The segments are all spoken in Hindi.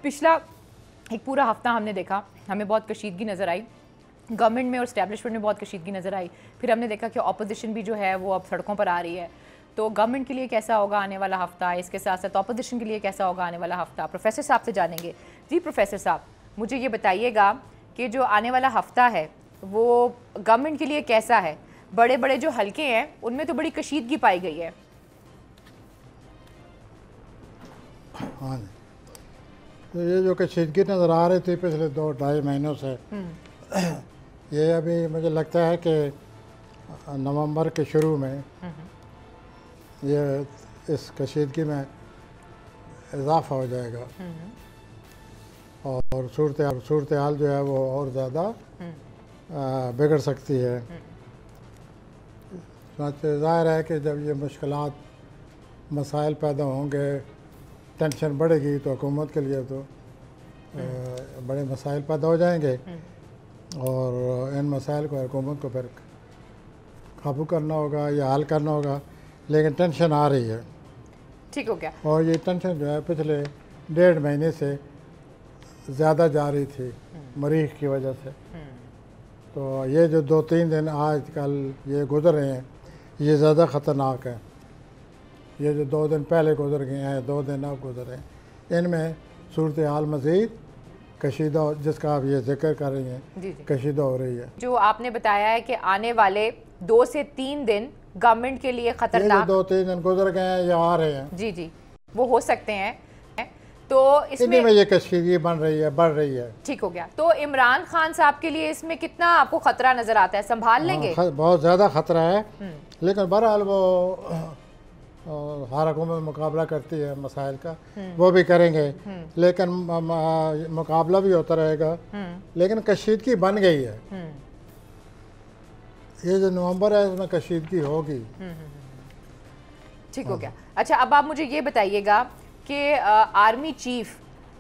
पिछला एक पूरा हफ्ता हमने देखा, हमें बहुत कशीदगी नज़र आई, गवर्नमेंट में और इस्टेब्लिशमेंट में बहुत कशीदगी नज़र आई। फिर हमने देखा कि अपोजिशन भी जो है वो अब सड़कों पर आ रही है। तो गवर्नमेंट के लिए कैसा होगा आने वाला हफ्ता, इसके साथ साथ अपोजिशन के लिए कैसा होगा आने वाला हफ्ता, प्रोफेसर साहब से जानेंगे। जी प्रोफेसर साहब, मुझे ये बताइएगा कि जो आने वाला हफ्ता है वो गवर्नमेंट के लिए कैसा है? बड़े बड़े जो हल्के हैं उनमें तो बड़ी कशीदगी पाई गई है। हाँ जी, तो ये जो कशीदगी नज़र आ रही थी पिछले 2-2.5 महीनों से, ये अभी मुझे लगता है कि नवंबर के शुरू में ये इस कशीदगी में इजाफा हो जाएगा और सूरत हाल जो है वो और ज़्यादा बिगड़ सकती है। ज़ाहिर है कि जब ये मुश्किलात मसाइल पैदा होंगे, टेंशन बढ़ेगी, तो हुकूमत के लिए तो बड़े मसाइल पैदा हो जाएंगे और इन मसाइल को हुकूमत को फिर काबू करना होगा या हल करना होगा। लेकिन टेंशन आ रही है। ठीक हो गया। और ये टेंशन जो है पिछले 1.5 महीने से ज़्यादा जा रही थी मरीख की वजह से। तो ये जो 2-3 दिन आजकल ये गुजर रहे हैं, ये ज़्यादा ख़तरनाक है। ये जो 2 दिन पहले गुजर गए हैं, 2 दिन अब गुजर रहे हैं, इनमें सूरत हाल मज़ीद कशीदा, जिसका आप ये जिक्र कर रही हैं, कशीदा हो रही है। जो आपने बताया है कि आने वाले 2 से 3 दिन गवर्नमेंट के लिए खतरनाक, 2-3 दिन गुजर गए हैं या आ रहे हैं, जी जी, वो हो सकते हैं। तो इसमें ये कशीदगी बन रही है, बढ़ रही है। ठीक हो गया। तो इमरान खान साहब के लिए इसमें कितना आपको खतरा नजर आता है? संभाल लेंगे? बहुत ज़्यादा खतरा है, लेकिन बहरहाल वो हर हुकूमत मुकाबला करती है मसाइल का, वो भी करेंगे, लेकिन मुकाबला भी होता रहेगा। लेकिन कशीदगी बन गई है। ये जो नवंबर है इसमें कशीदगी होगी। ठीक हो गया। अच्छा, अब आप मुझे ये बताइएगा कि आर्मी चीफ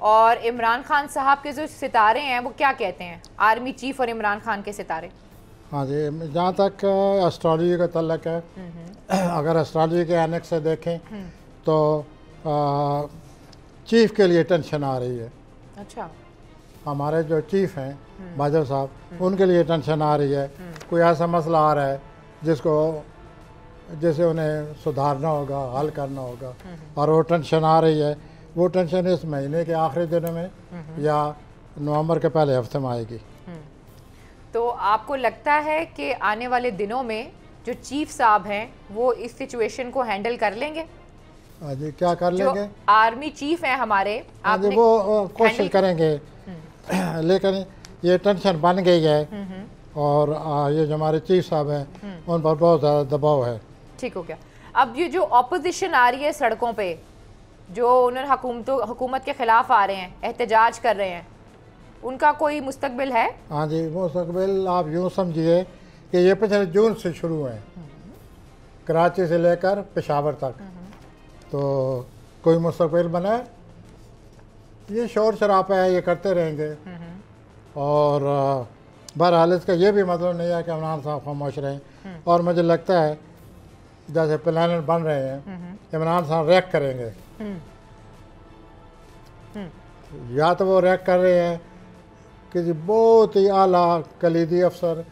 और इमरान खान साहब के जो सितारे हैं वो क्या कहते हैं? आर्मी चीफ और इमरान खान के सितारे। हाँ जी, जहाँ तक एस्ट्रोलॉजी का तल्लक है, अगर एस्ट्रोलॉजी के एनेक्स से देखें तो चीफ के लिए टेंशन आ रही है। अच्छा, हमारे जो चीफ हैं बाजवा साहब, उनके लिए टेंशन आ रही है। कोई ऐसा मसला आ रहा है जिसे उन्हें सुधारना होगा, हल करना होगा, और वो टेंशन आ रही है। वो टेंशन इस महीने के आखिरी दिनों में या नवंबर के पहले हफ्ते में आएगी। तो आपको लगता है कि आने वाले दिनों में जो चीफ साहब हैं वो इस सिचुएशन को हैंडल कर लेंगे? हाँ जी, क्या कर लेंगे? जो आर्मी चीफ हैं हमारे, हाँ जी, वो कोशिश करेंगे, लेकिन ये टेंशन बन गई है और ये जो हमारे चीफ साहब हैं उन पर बहुत ज़्यादा दबाव है। ठीक हो गया। अब ये जो अपोजिशन आ रही है सड़कों पे, जो उन्होंने हुकूमत के खिलाफ आ रहे हैं, एहतजाज कर रहे हैं, उनका कोई मुस्तकबिल है? हाँ जी, मुस्तकबिल आप यूँ समझिए कि ये पिछले जून से शुरू है, कराची से लेकर पेशावर तक। तो कोई मुस्तकबिल बना है? ये शोर शराबा है, ये करते रहेंगे। और बहरहाल इसका ये भी मतलब नहीं है कि इमरान साहब खामोश रहें। और मुझे लगता है जैसे प्लान बन रहे हैं, इमरान साहब रिएक्ट करेंगे। या तो वो रिएक्ट कर रहे हैं कि बहुत ही आला कलीदी अफसर,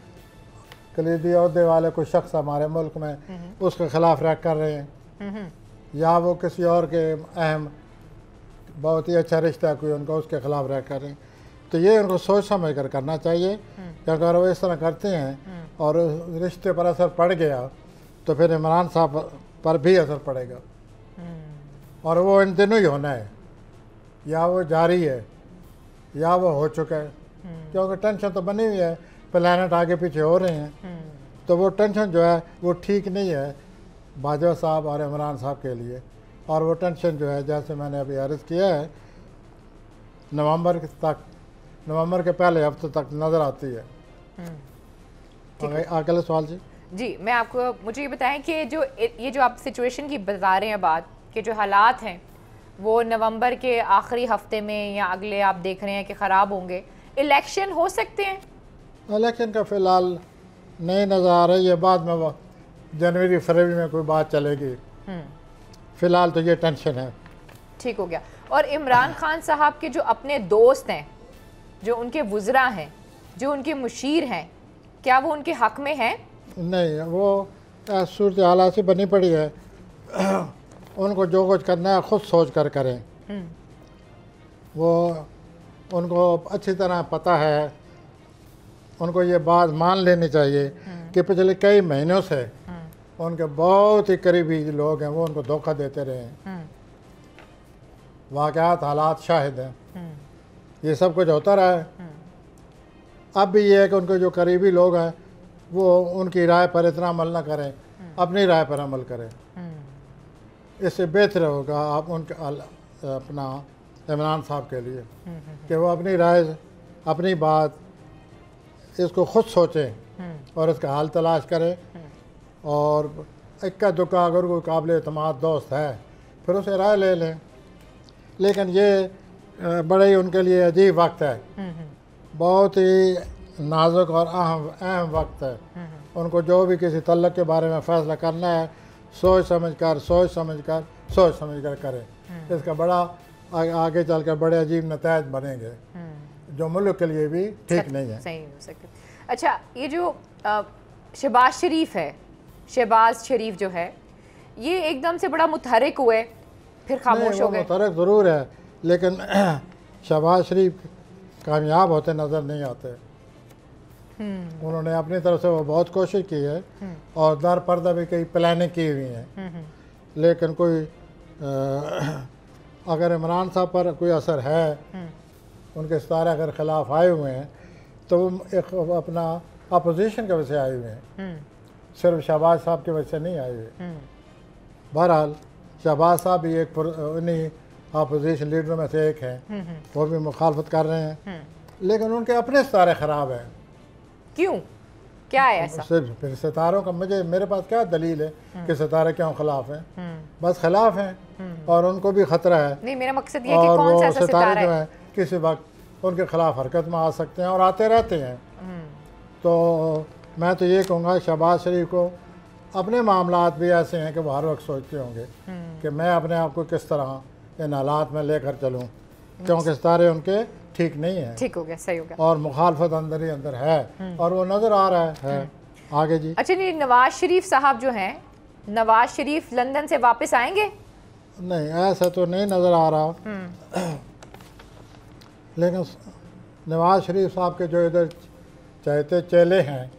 कलीदी अहदे वाले कोई शख्स हमारे मुल्क में, उसके खिलाफ रिएक्ट कर रहे हैं, या वो किसी और के अहम बहुत ही अच्छा रिश्ता कोई उनका, उसके खिलाफ रिएक्ट कर रहे हैं। तो ये उनको सोच समझ कर करना चाहिए कि अगर वो इस तरह करते हैं और रिश्ते पर असर पड़ गया तो फिर इमरान साहब पर भी असर पड़ेगा। और वो इन दिनों ही होना है, या वो जारी है या वो हो चुका है, क्योंकि टेंशन तो बनी हुई है, प्लानट आगे पीछे हो रहे हैं। तो वो टेंशन जो है वो ठीक नहीं है बाजवा साहब और इमरान साहब के लिए। और वो टेंशन जो है, जैसे मैंने अभी अर्ज़ किया है, नवंबर के पहले हफ्ते तक नज़र आती है। अगले सवाल जी। मैं आपको, मुझे ये बताएं कि ये जो आप सिचुएशन की बता रहे हैं बात, कि जो हालात हैं वो नवंबर के आखिरी हफ्ते में या अगले आप देख रहे हैं कि ख़राब होंगे, इलेक्शन हो सकते हैं? इलेक्शन का फ़िलहाल नहीं नज़र आ रही है, बाद में वो जनवरी फरवरी में कोई बात चलेगी। फ़िलहाल तो ये टेंशन है। ठीक हो गया। और इमरान खान साहब के जो अपने दोस्त हैं, जो उनके वुज़रा हैं, जो उनके मुशीर हैं, क्या वो उनके हक़ में हैं? नहीं, वो सूरत हालात से बनी पड़ी है। उनको जो कुछ करना है ख़ुद सोच कर करें। वो उनको अच्छी तरह पता है, उनको ये बात मान लेनी चाहिए कि पिछले कई महीनों से उनके बहुत ही करीबी लोग हैं, वो उनको धोखा देते रहे हैं। वाक़यात हालात शाहिद हैं, ये सब कुछ होता रहा है। अब भी ये है कि उनके जो करीबी लोग हैं वो उनकी राय पर इतना अमल ना करें, अपनी राय पर अमल करें। इससे बेहतर होगा आप उनके अपना इमरान साहब के लिए कि वो अपनी राय, अपनी बात इसको ख़ुद सोचें और इसका हल तलाश करें। और इक्का दुक्का अगर कोई काबिल एतमाद दोस्त है फिर उसे राय ले लें। लेकिन ये बड़े ही उनके लिए अजीब वक्त है, बहुत ही नाजुक और अहम वक्त है। उनको जो भी किसी तल्लक के बारे में फ़ैसला करना है सोच समझ कर करें। इसका बड़ा आगे चल कर बड़े अजीब नतायज बनेंगे जो मुल्क के लिए भी ठीक नहीं है। सही हो सकते। अच्छा, ये जो शहबाज शरीफ है, शहबाज शरीफ जो है, ये एकदम से बड़ा मुतहरिक हुए फिर खामोश हो गए। मुतहरिक ज़रूर है, लेकिन शहबाज शरीफ कामयाब होते नज़र नहीं आते। उन्होंने अपनी तरफ से वो बहुत कोशिश की है और दर पर्दा भी कई प्लानिंग की हुई है, लेकिन कोई अगर इमरान साहब पर कोई असर है, उनके सितारे अगर ख़िलाफ़ आए हुए हैं तो वो एक अपना अपोजिशन की वजह से आए हुए हैं, सिर्फ शहबाज साहब की वजह से नहीं आए हुए। बहरहाल शहबाज साहब भी एक उन्हीं अपोजिशन लीडरों में से एक हैं, वो भी मुखालफत कर रहे हैं, लेकिन उनके अपने सितारे ख़राब हैं। क्यों, क्या है ऐसा? सिर्फ फिर सितारों का मेरे पास क्या दलील है कि सितारे क्यों खिलाफ हैं? बस खिलाफ हैं और उनको भी खतरा है। नहीं, मेरा मकसद ये कि कौन सा ऐसा सितारा जो है किसी वक्त उनके खिलाफ हरकत में आ सकते हैं और आते रहते हैं। तो मैं तो ये कहूँगा शहबाज शरीफ को अपने मामलात भी ऐसे हैं कि वो हर वक्त सोचते होंगे कि मैं अपने आप को किस तरह इन हालात में लेकर चलूँ, क्योंकि सितारे उनके ठीक नहीं है। ठीक हो गया, सही हो गया। और मुखालफत अंदर ही अंदर है और वो नज़र आ रहा है। आगे जी। अच्छा, नहीं, नवाज शरीफ साहब जो हैं, नवाज शरीफ लंदन से वापस आएंगे? नहीं, ऐसा तो नहीं नज़र आ रहा। लेकिन नवाज शरीफ साहब के जो इधर चाहते चेले हैं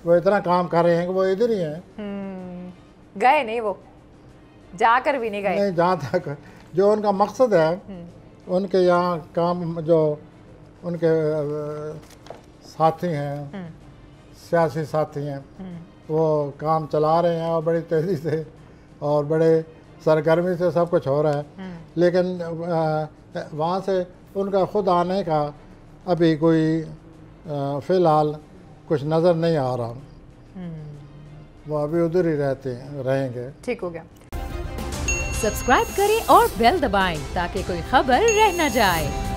वो इतना काम कर रहे हैं कि वो इधर ही हैं। गए नहीं, वो जाकर भी नहीं गए। नहीं, जहाँ तक जो उनका मकसद है, उनके यहाँ काम जो उनके साथी हैं, सियासी साथी हैं, वो काम चला रहे हैं और बड़ी तेज़ी से और बड़े सरगर्मी से सब कुछ हो रहा है। लेकिन वहाँ से उनका खुद आने का अभी कोई फ़िलहाल कुछ नज़र नहीं आ रहा। वो अभी उधर ही रहेंगे। ठीक हो गया। सब्सक्राइब करें और बेल दबाएं ताकि कोई खबर रह न जाए।